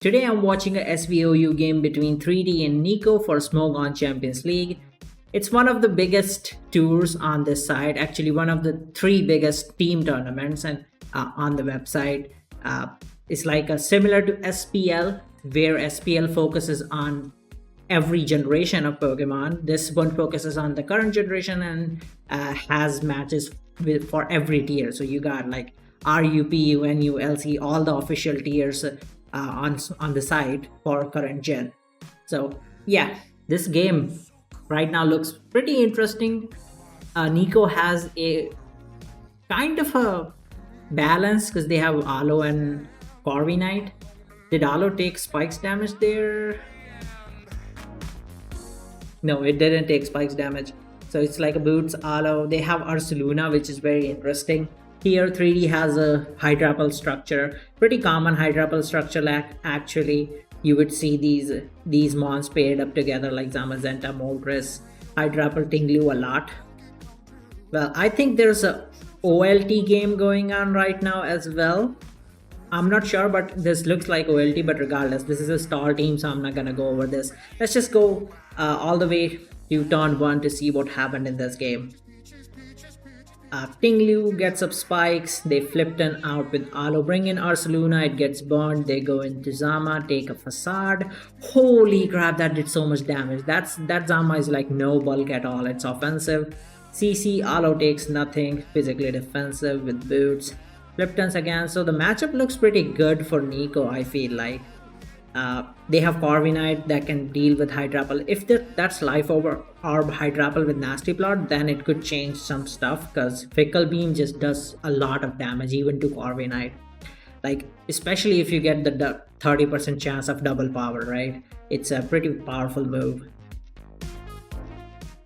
Today I'm watching a SVOU game between 3D and Niko for Smogon Champions League. It's one of the biggest tours on this site, actually one of the three biggest team tournaments and on the website. It's like a similar to SPL, where SPL focuses on every generation of Pokemon. This one focuses on the current generation and has matches for every tier. So you got like RUP, UNU, LC, all the official tiers on the site for current gen. So yeah, this game right now looks pretty interesting. Niko has a kind of a balance because they have Alo and Corviknight. Did Alo take spikes damage there? No, it didn't take spikes damage. So it's like a boots Alo. They have Ursaluna, which is very interesting. Here 3D has a Hydrapple structure. Pretty common Hydrapple structure actually. You would see these mons paired up together like Zamazenta, Moltres, Hydrapple, Tinglu a lot. Well, I think there's a OLT game going on right now as well. I'm not sure, but this looks like OLT, but regardless, this is a star team, so I'm not gonna go over this. Let's just go all the way to turn 1 to see what happened in this game. Tinglu gets up spikes, they Flipton out with Alo, bring in Ursaluna, it gets burned, they go into Zama, take a Facade. Holy crap, that did so much damage. That Zama is like no bulk at all, it's offensive. CC, Alo takes nothing, physically defensive with boots. Fliptons again, so the matchup looks pretty good for Niko, I feel like. They have Corviknight that can deal with Hydrapple. If that's Life Orb Hydrapple with Nasty Plot, then it could change some stuff because Fickle Beam just does a lot of damage even to Corviknight. Like, especially if you get the 30% chance of double power, right? It's a pretty powerful move.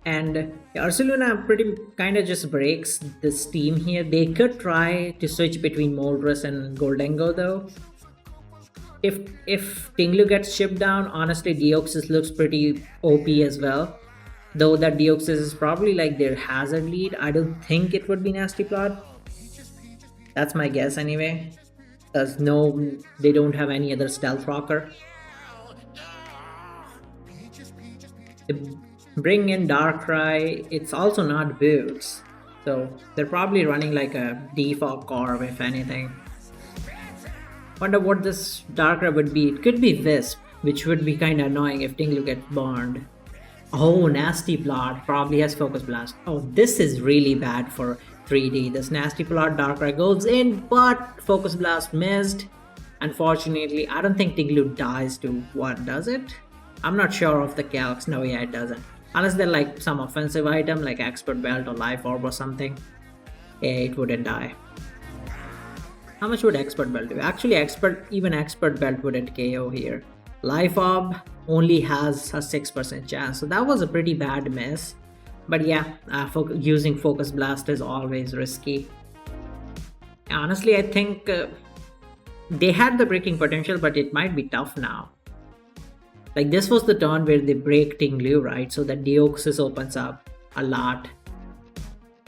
And Ursaluna pretty kind of just breaks this team here. They could try to switch between Moltres and Goldengo though. If Tinglu gets shipped down, honestly Deoxys looks pretty OP as well. Though that Deoxys is probably like their hazard lead. I don't think it would be Nasty Plot. That's my guess anyway. Because no, they don't have any other stealth rocker. They bring in Darkrai, it's also not Boots. So they're probably running like a default Corv if anything. Wonder what this Darkrai would be. It could be Wisp, which would be kind of annoying if Tinglu gets burned. Oh, Nasty Plot probably has Focus Blast. Oh, this is really bad for 3D. This Nasty Plot Darkrai goes in, but Focus Blast missed. Unfortunately, I don't think Tinglu dies to what, does it? I'm not sure of the calcs. No, yeah, it doesn't. Unless they're like some offensive item like Expert Belt or Life Orb or something. Yeah, it wouldn't die. How much would Expert Belt do? Actually, even Expert Belt wouldn't KO here. Life Orb only has a 6% chance, so that was a pretty bad miss. But yeah, using Focus Blast is always risky. Honestly, I think they had the breaking potential, but it might be tough now. Like this was the turn where they break Tinglu, right? So that Deoxys opens up a lot.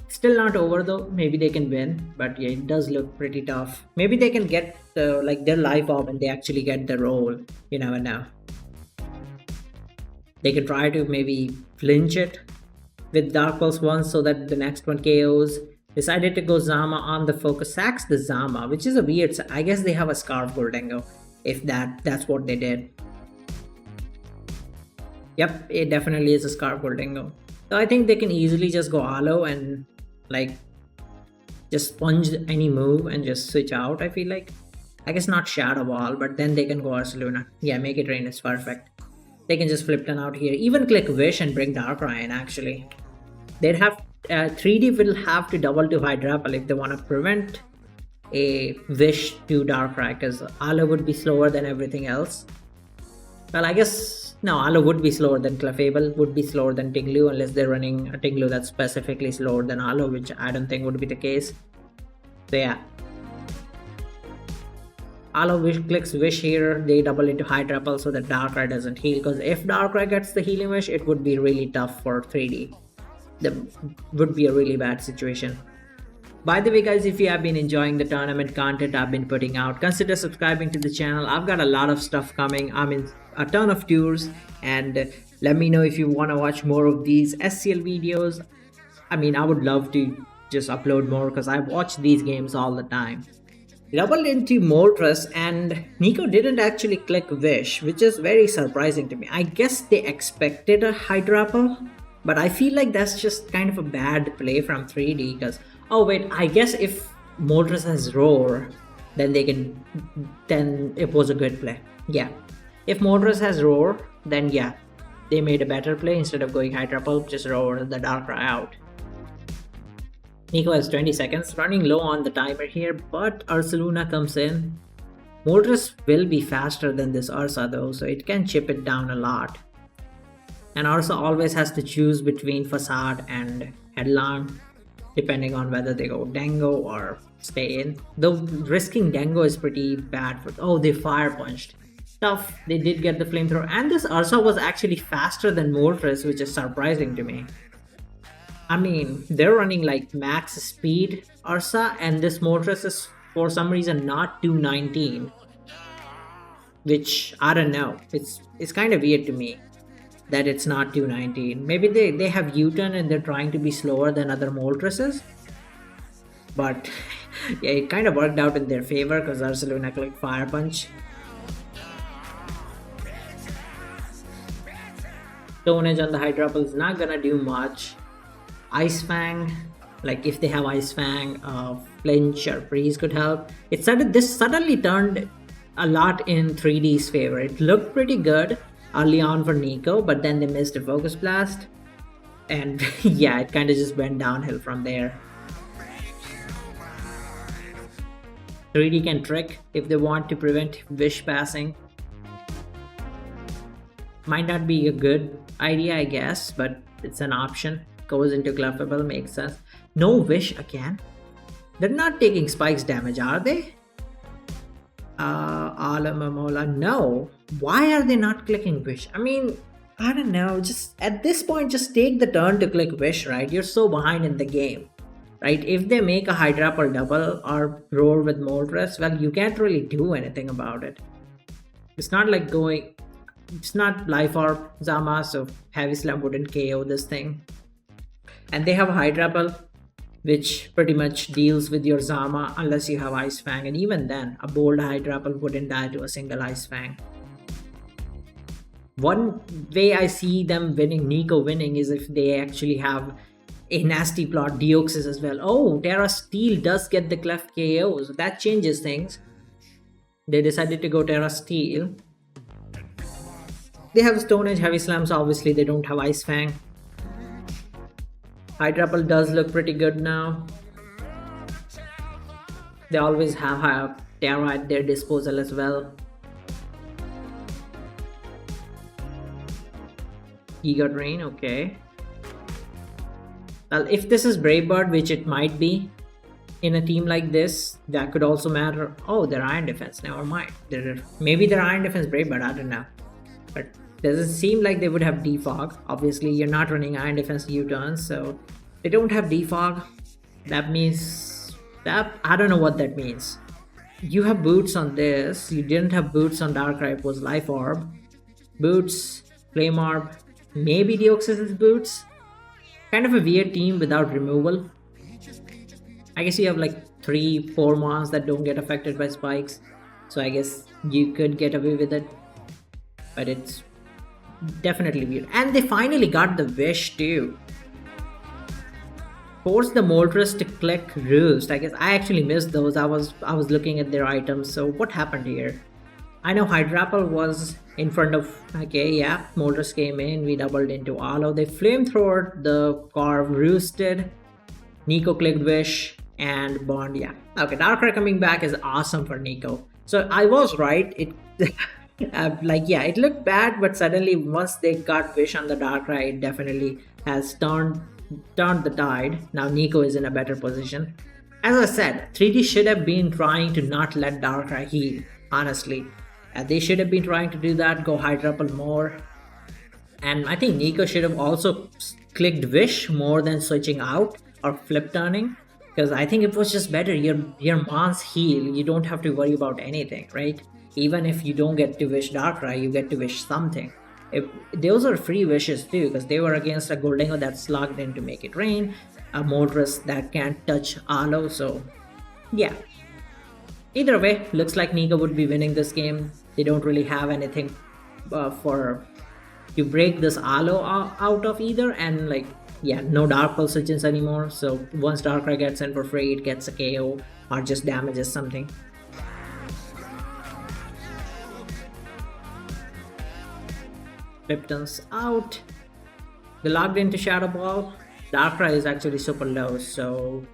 Still not over though. Maybe they can win, but yeah, it does look pretty tough. Maybe they can get like their Life Orb and they actually get the roll. You never know. They could try to maybe flinch it with Dark Pulse once so that the next one KOs. Decided to go Zama on the focus, sacks the Zama, which is a weird. I guess they have a Scarf Goldengo. If that's what they did. Yep, it definitely is a Scarf Goldengo. So I think they can easily just go Alo and like just sponge any move and just switch out, I feel like. I guess not Shadow Ball, but then they can go Ursaluna. Yeah, make it rain is perfect. They can just Flipton out here. Even click Wish and bring Darkrai in actually. They'd have 3D will have to double to Hydrapple if they want to prevent a Wish to Darkrai, because Alo would be slower than everything else. Well, I guess no, Alo would be slower than Clefable, would be slower than Tinglu unless they're running a Tinglu that's specifically slower than Alo, which I don't think would be the case. So yeah. Alo clicks Wish here, they double into Hydrapple so that Darkrai doesn't heal, because if Darkrai gets the healing Wish, it would be really tough for 3D. That would be a really bad situation. By the way, guys, if you have been enjoying the tournament content I've been putting out, consider subscribing to the channel. I've got a lot of stuff coming. I mean, a ton of tours, and let me know if you want to watch more of these SCL videos. I mean, I would love to just upload more because I watch these games all the time. Doubled into Moltres, and Niko didn't actually click Wish, which is very surprising to me. I guess they expected a Hydrapple, but I feel like that's just kind of a bad play from 3D because, oh wait, I guess if Moltres has Roar, then then it was a good play. Yeah. If Moltres has Roar, then yeah, they made a better play. Instead of going Hydrapple, just Roar the Darkrai out. Niko has 20 seconds, running low on the timer here, but Ursaluna comes in. Moltres will be faster than this Ursa though, so it can chip it down a lot. And Ursa always has to choose between Facade and Headlong, depending on whether they go Dango or stay in. Though risking Dango is pretty bad for... Oh, they Fire Punched. Tough, they did get the Flamethrower, and this Ursa was actually faster than Moltres, which is surprising to me. I mean, they're running like max speed Ursa, and this Moltres is for some reason not 219, which I don't know. It's kind of weird to me that it's not 219. Maybe they have U-turn and they're trying to be slower than other Moltreses, but yeah, it kind of worked out in their favor because Ursaluna clicked Fire Punch. Stone Edge on the Hydrapple is not gonna do much. Ice Fang, like if they have Ice Fang, Flinch or Freeze could help. This suddenly turned a lot in 3D's favor. It looked pretty good early on for Niko, but then they missed a Focus Blast, and yeah, it kind of just went downhill from there. 3D can trick if they want to prevent Wish passing. Might not be a good idea, I guess, but it's an option. Goes into Clefable, makes sense. No Wish again? They're not taking Spikes damage, are they? Alamamola, no. Why are they not clicking Wish? I mean, I don't know. Just at this point, just take the turn to click Wish, right? You're so behind in the game, right? If they make a Hydrapple double or Roar with Moltres, well, you can't really do anything about it. It's not like going... It's not Life Orb Zama, so Heavy Slam wouldn't KO this thing. And they have Hydrapple, which pretty much deals with your Zama unless you have Ice Fang, and even then, a bold Hydrapple wouldn't die to a single Ice Fang. One way I see them winning, Niko winning, is if they actually have a nasty plot Deoxys as well. Oh, Terra Steel does get the Clef KO, so that changes things. They decided to go Terra Steel. They have Stone Edge, Heavy Slams, obviously they don't have Ice Fang. Hydrapple does look pretty good now. They always have Terra at their disposal as well. Giga Drain, okay. Well, if this is Brave Bird, which it might be, in a team like this, that could also matter. Oh, they're Iron Defense, never mind. Maybe they're Iron Defense Brave Bird, I don't know. But doesn't seem like they would have Defog. Obviously, you're not running Iron Defense U-turns, so they don't have Defog. That means that I don't know what that means. You have Boots on this. You didn't have Boots on Darkrai. It was Life Orb, Boots, Flame Orb, maybe Deoxys' Boots. Kind of a weird team without removal. I guess you have like 3-4 mons that don't get affected by spikes, so I guess you could get away with it. But it's definitely weird. And they finally got the Wish too. Force the Moltres to click Roost. I guess I actually missed those. I was looking at their items. So what happened here? I know Hydrapple was in front of... Okay, yeah. Moltres came in. We doubled into Aloe. They flamethrowered the Carve, Roosted. Niko clicked Wish and Bond. Yeah. Okay, Darkrai coming back is awesome for Niko. So I was right. It... yeah, it looked bad, but suddenly once they got Wish on the Darkrai, it definitely has turned the tide. Now Niko is in a better position. As I said, 3D should have been trying to not let Darkrai heal, honestly. They should have been trying to do that, go Hydrapple more. And I think Niko should have also clicked Wish more than switching out or flip turning. because I think it was just better. Your Mons heal, you don't have to worry about anything, right? Even if you don't get to wish Darkrai, you get to wish something. If those are free wishes too, because they were against a Goldengo that's logged in to make it rain, a Moltres that can't touch Alo. So yeah, either way, looks like Niko would be winning this game. They don't really have anything for to break this Alo out of either, and like yeah, no Dark Pulse Surgeons anymore. So once Darkrai gets in for free, it gets a KO or just damages something. Lipton's out. They logged into Shadow Ball. Darkrai is actually super low, so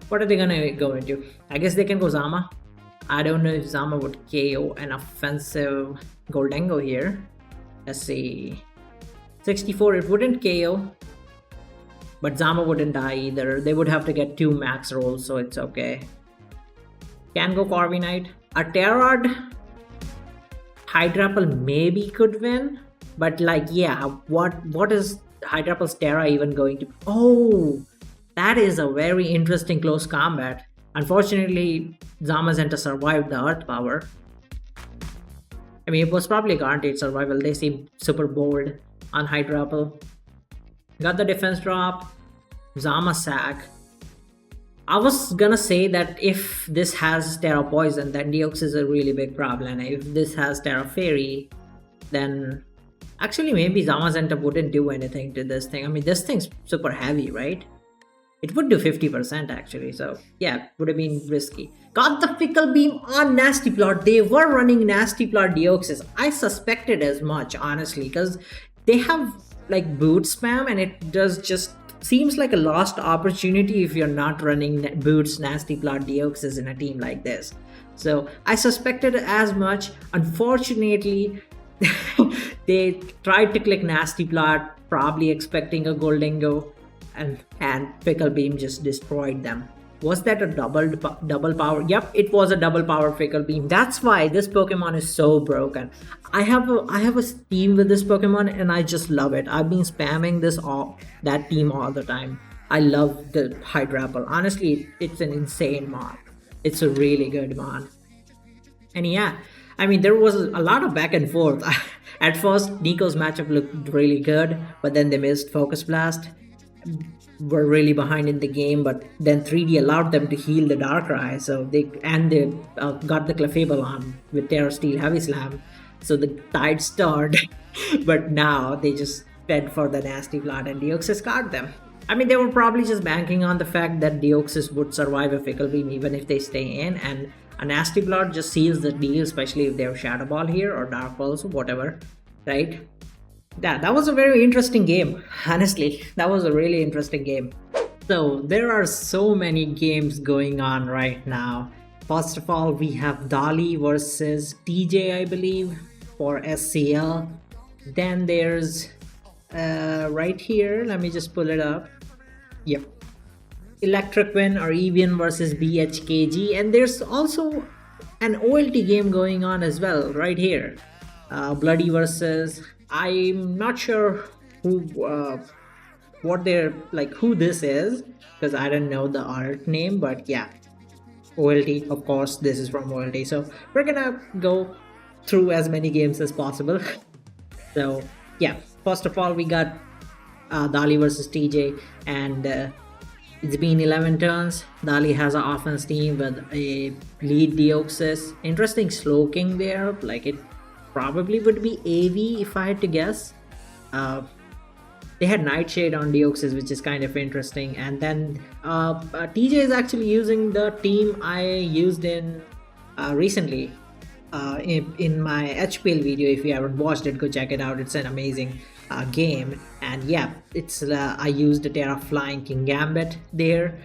what are they gonna go into? I guess they can go Zama. I don't know if Zama would KO an offensive Goldengo here. Let's see. 64, it wouldn't KO. But Zama wouldn't die either. They would have to get 2 max rolls, so it's okay. Can go Corviknight. A Terrard Hydrapple maybe could win. But like, yeah, what is Hydrapple's Terra even going to... Oh! That is a very interesting close combat. Unfortunately, Zamazenta survived the Earth Power. I mean, it was probably guaranteed survival. They seem super bold on Hydrapple. Got the defense drop. Zama sack. I was gonna say that if this has Terra Poison, then Deox is a really big problem. If this has Terra Fairy, then... Actually, maybe Zamazenta wouldn't do anything to this thing. I mean, this thing's super heavy, right? It would do 50% actually, so yeah, would have been risky. Got the Fickle Beam on Nasty Plot. They were running Nasty Plot Deoxys. I suspected as much, honestly, because they have like boot spam and it does just seems like a lost opportunity if you're not running boots Nasty Plot Deoxys in a team like this. So I suspected as much. Unfortunately, they tried to click Nasty Plot, probably expecting a Goldengo. And Fickle Beam just destroyed them. Was that a double power? Yep, it was a double power Fickle Beam. That's why this Pokemon is so broken. I have a team with this Pokemon and I just love it. I've been spamming that team all the time. I love the Hydrapple. Honestly, it's an insane mod. It's a really good mod. And yeah, I mean, there was a lot of back and forth. At first, Niko's matchup looked really good, but then they missed Focus Blast. Were really behind in the game, but then 3D allowed them to heal the Darkrai, so they got the Clefable on with Terra Steel Heavy Slam, so the tide stirred. But now they just fed for the Nasty Plot and Deoxys caught them. I mean, they were probably just banking on the fact that Deoxys would survive a Fickle Beam even if they stay in, and a Nasty Plot just seals the deal, especially if they have Shadow Ball here or Dark Pulse or whatever, right? That was a very interesting game. Honestly, that was a really interesting game. So there are so many games going on right now. First of all, we have Dahli versus TJ, I believe, for SCL. Then there's right here, let me just pull it up. Yep, Electric or Evian versus BHKG, and there's also an OLT game going on as well right here. Bloody versus... I'm not sure who who this is, because I don't know the art name, but yeah, OLT, of course, this is from OLT. So we're gonna go through as many games as possible. So yeah, first of all, we got Dahli versus TJ, and it's been 11 turns. Dahli has an offense team with a lead Deoxys. Interesting Slowking there, like it probably would be AV if I had to guess. They had Nightshade on Deoxys, which is kind of interesting. And then TJ is actually using the team I used in recently in my HPL video. If you haven't watched it, go check it out. It's an amazing game. And yeah, it's I used the Terra Flying King Gambit there.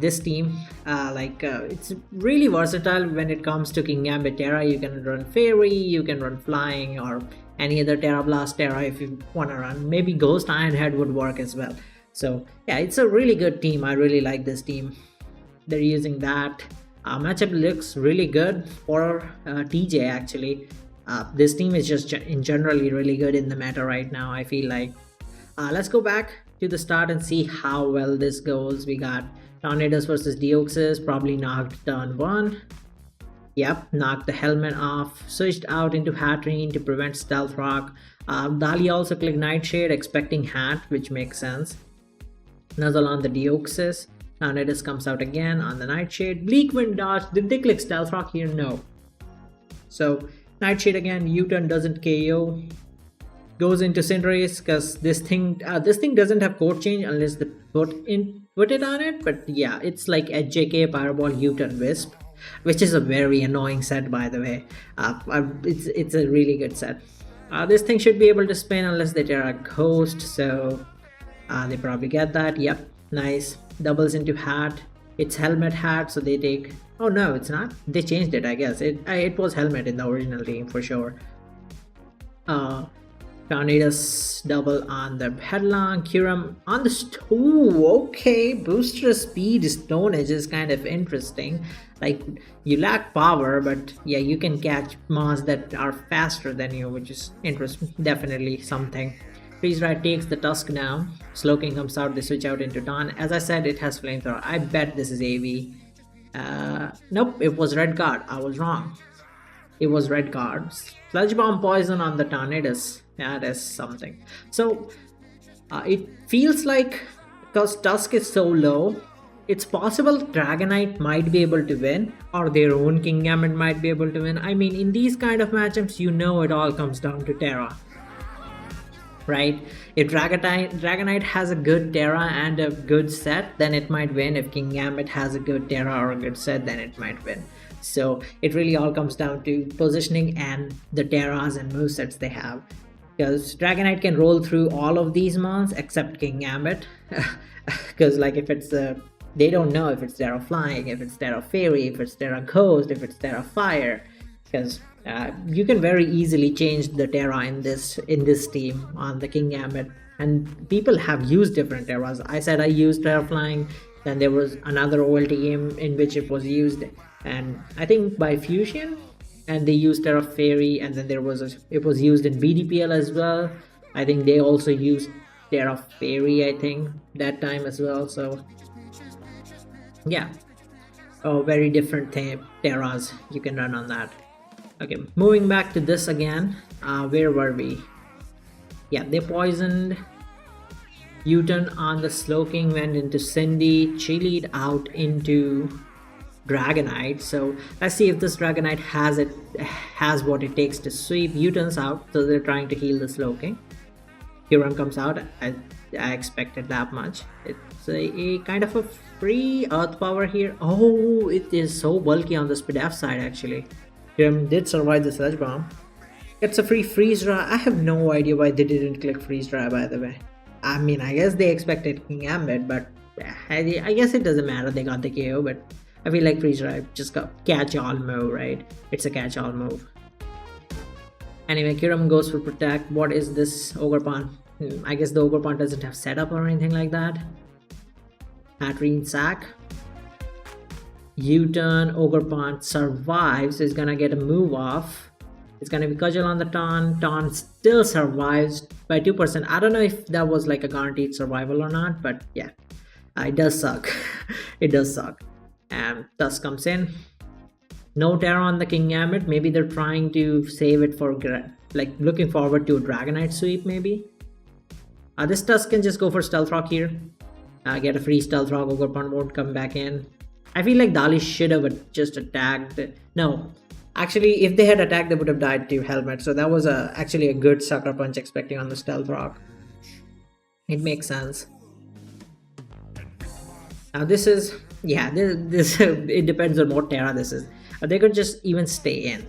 This team, it's really versatile when it comes to King Gambit Terra. You can run Fairy, you can run Flying, or any other Terra Blast Terra if you want to run. Maybe Ghost Iron Head would work as well. So yeah, it's a really good team. I really like this team. They're using that. Matchup looks really good for TJ actually. This team is just generally really good in the meta right now, I feel like. Let's go back to the start and see how well this goes. We got Tornadoes versus Deoxys, probably knocked turn 1. Yep, knocked the helmet off, switched out into Hatterene to prevent Stealth Rock. Dahli also clicked Nightshade, expecting Hat, which makes sense. Nuzzle on the Deoxys. Tornadoes comes out again on the Nightshade. Bleak Wind dodge. Did they click Stealth Rock here? No. So Nightshade again, U-turn doesn't KO. Goes into Cinderace because this thing doesn't have code change unless they put it on it. But yeah, it's like a JK Fireball U-turn Wisp, which is a very annoying set, by the way. It's a really good set. This thing should be able to spin unless they tear a Ghost, so they probably get that. Yep, nice. Doubles into Hat. It's Helmet Hat, so they take... Oh no, it's not. They changed it, I guess. It was Helmet in the original team for sure. Tornadoes double on the Headlong. Kyurem on the okay, booster speed Stone Edge is kind of interesting. Like, you lack power, but yeah, you can catch Moss that are faster than you, which is interesting. Definitely something. Freeze Ride takes the Tusk now. Slowking comes out, they switch out into Dawn. As I said, it has Flamethrower. I bet this is AV. Nope, it was Red Guard. I was wrong. It was Red Guard. Sludge Bomb Poison on the Tornadoes. Yeah, that's something. So, it feels like, because Tusk is so low, it's possible Dragonite might be able to win, or their own Kingambit might be able to win. I mean, in these kind of matchups, you know it all comes down to Terra. Right? If Dragonite has a good Terra and a good set, then it might win. If Kingambit has a good Terra or a good set, then it might win. So it really all comes down to positioning and the Terras and movesets they have. Because Dragonite can roll through all of these mons except Kingambit. Because like if it's they don't know if it's Terra Flying, if it's Terra Fairy, if it's Terra Ghost, if it's Terra Fire. Because you can very easily change the Terra in this team on the Kingambit, and people have used different Terras. I said I used Terra Flying, then there was another OLT game in which it was used, and I think by Fusion, and they used Terra Fairy, and then it was used in BDPL as well. I think they also used Terra Fairy, I think, that time as well. So yeah, very different Terras you can run on that. Okay, moving back to this again. Where were we? Yeah, they poisoned. U-turn on the Slowking, went into Cindy, chilied out into Dragonite. So let's see if this Dragonite has what it takes to sweep. U-turns out, so they're trying to heal the Slowking. Kyurem comes out. I expected that much. It's a kind of a free Earth Power here. Oh, it is so bulky on the Spadaf side actually. Kyurem did survive the Sludge Bomb. It's a free Freeze Dry. I have no idea why they didn't click Freeze Dry, by the way. I mean, I guess they expected Kingambit, but I guess it doesn't matter. They got the KO, but I feel like Freeze Dry just got catch-all move, right? It's a catch-all move. Anyway, Kyurem goes for Protect. What is this Ogerpon? I guess the Ogerpon doesn't have setup or anything like that. Hatterene Sack. U-turn, Ogerpon survives, so he's gonna get a move off. It's gonna be Cudgel on the Taunt. Taunt still survives by 2%. I don't know if that was like a guaranteed survival or not, but yeah, it does suck. It does suck. And Tusk comes in. No Terra on the Kingambit. Maybe they're trying to save it for like looking forward to a Dragonite sweep maybe. This Tusk can just go for Stealth Rock here. Get a free Stealth Rock. Ogerpon won't come back in. I feel like Dahli should have just attacked. No, actually, if they had attacked, they would have died to Helmet. So that was actually a good Sucker Punch expecting on the Stealth Rock. It makes sense. Now this is, yeah, this it depends on what Terra this is. They could just even stay in.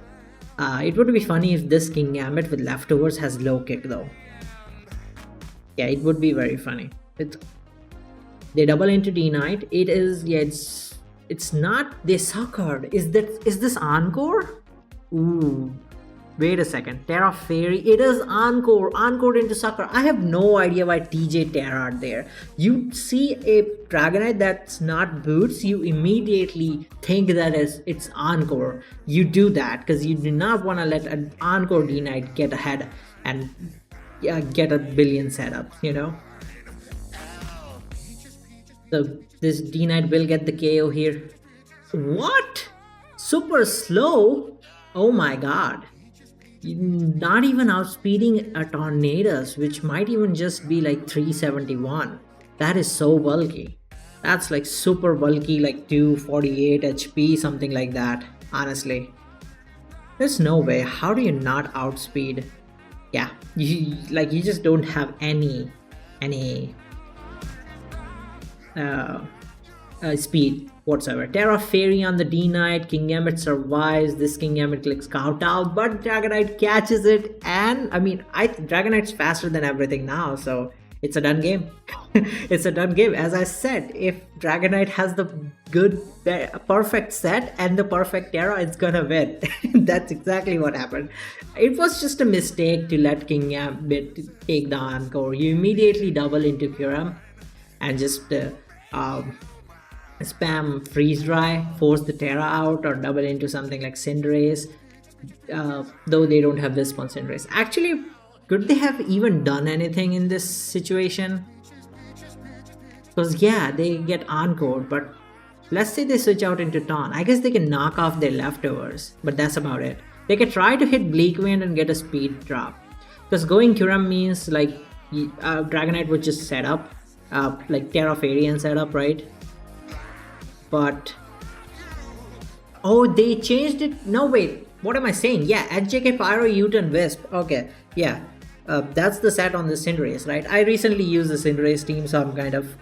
It would be funny if this Kingambit with leftovers has low kick though. Yeah, it would be very funny. They double into D-Knight. It is, yeah, it's not, they suckered. Is this Encore? Ooh, wait a second. Terra Fairy, it is Encore. Encore into Sucker. I have no idea why TJ Terra there. You see a Dragonite that's not Boots, you immediately think that it's Encore. You do that because you do not want to let an Encore D-Knight get ahead and get a billion setups, you know? So this D Knight will get the KO here. What? Super slow? Oh my god. Not even outspeeding a Tornadoes, which might even just be like 371. That is so bulky. That's like super bulky, like 248 HP, something like that, honestly. There's no way. How do you not outspeed? Yeah, you just don't have any uh, speed whatsoever. Terra Fairy on the D Knight, King Gambit survives. This King Gambit clicks Scout out, but Dragonite catches it, and I mean, Dragonite's faster than everything now, so it's a done game. It's a done game. As I said, if Dragonite has the perfect set and the perfect Terra, it's gonna win. That's exactly what happened. It was just a mistake to let King Gambit take the Encore. You immediately double into Kyurem and just spam freeze dry, force the Terra out, or double into something like Cinderace. Though they don't have Wisp on Cinderace. Actually, could they have even done anything in this situation? Because yeah, they get Encore, but let's say they switch out into Taunt. I guess they can knock off their leftovers, but that's about it. They can try to hit Bleak Wind and get a speed drop. Because going Kyurem means like Dragonite would just set up, like Terra Fairy and set up, right? But oh, they changed it. No, wait, what am I saying? Yeah, HJK Pyro, U-turn, Wisp. Okay, yeah, that's the set on the Cinderace, right? I recently used the Cinderace team, so I'm kind of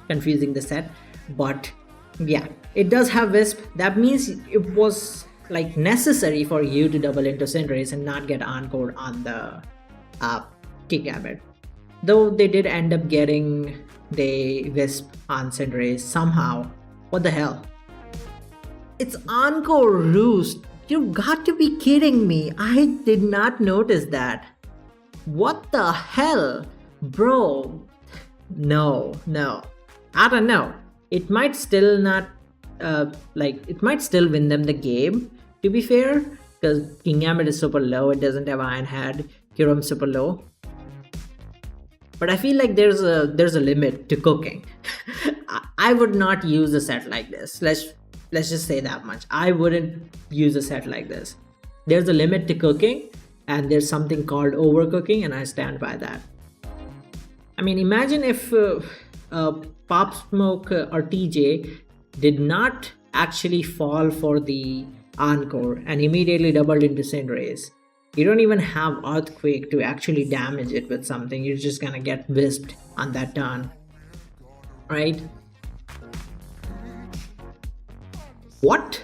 confusing the set. But yeah, it does have Wisp. That means it was like necessary for you to double into Cinderace and not get Encore on the King Gambit. Though they did end up getting the Wisp on Cinderace somehow. What the hell? It's Encore Roost. You got to be kidding me. I did not notice that. What the hell? Bro. No. I don't know. It might still not, it might still win them the game, to be fair. Because King Gambit is super low. It doesn't have Iron Head. Kyurem's super low. But I feel like there's a limit to cooking. I would not use a set like this. Let's just say that much. I wouldn't use a set like this. There's a limit to cooking, and there's something called overcooking, and I stand by that. I mean, imagine if Pop Smoke or TJ did not actually fall for the Encore and immediately doubled into Cinderace. You don't even have Earthquake to actually damage it with something. You're just gonna get wisped on that turn, right? What?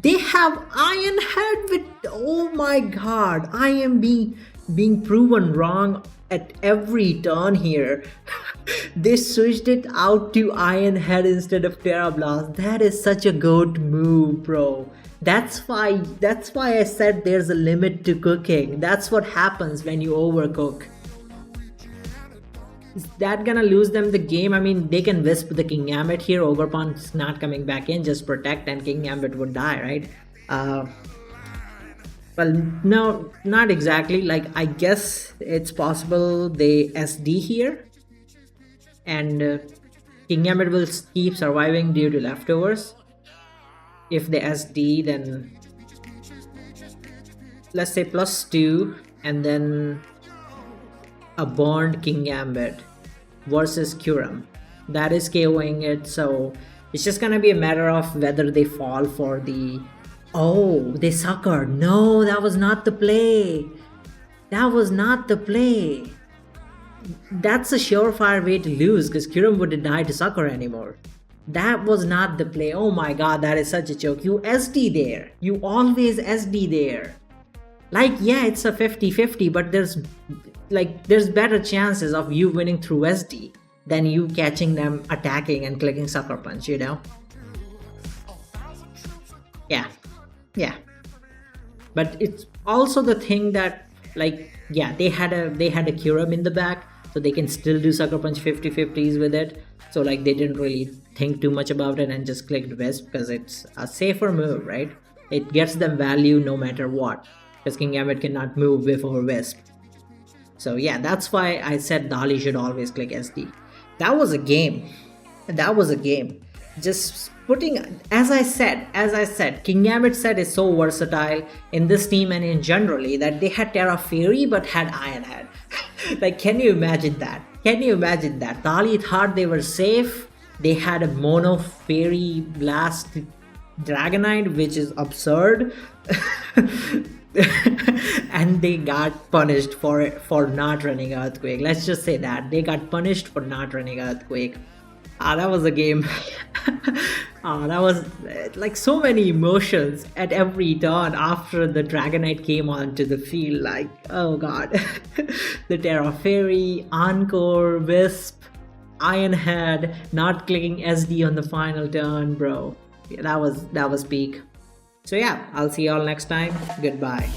They have Iron Head with... Oh my god, I am being proven wrong at every turn here. They switched it out to Iron Head instead of Terra Blast. That is such a goat move, bro. That's why I said there's a limit to cooking. That's what happens when you overcook. Is that gonna lose them the game? I mean, they can wisp the King Gambit here. Overpunch not coming back in, just protect, and King Gambit would die, right? Well, no, not exactly. Like, I guess it's possible they SD here, and King Gambit will keep surviving due to leftovers. If they SD, then let's say +2, and then a burned King Gambit versus Kyurem. That is KOing it, so it's just gonna be a matter of whether they fall for the... Oh, they suckered. No, that was not the play. That was not the play. That's a surefire way to lose, because Kyurem wouldn't die to sucker anymore. That was not the play. Oh my god, that is such a joke. You SD there. You always SD there. Like, yeah, it's a 50-50, but there's better chances of you winning through SD than you catching them attacking and clicking Sucker Punch, you know? Yeah. But it's also the thing that, like, yeah, they had a Kyurem in the back, so they can still do Sucker Punch 50-50s with it. So, like, they didn't really think too much about it and just clicked Wisp because it's a safer move, right? It gets them value no matter what, because King Gambit cannot move before Wisp. So yeah, that's why I said Dahli should always click SD. That was a game. And that was a game. Just putting, as I said, King Gambit set is so versatile in this team and in generally that they had Terra Fairy but had Ironhead. Like, can you imagine that? Can you imagine that? Dahli thought they were safe. They had a Mono Fairy Blast Dragonite, which is absurd. And they got punished for not running Earthquake. Let's just say that they got punished for not running Earthquake. That was a game. That was like so many emotions at every turn after the Dragonite came onto the field. Like, oh god. The Terra Fairy, Encore, Wisp, Ironhead, not clicking SD on the final turn, bro. Yeah, that was peak. So yeah, I'll see y'all next time. Goodbye.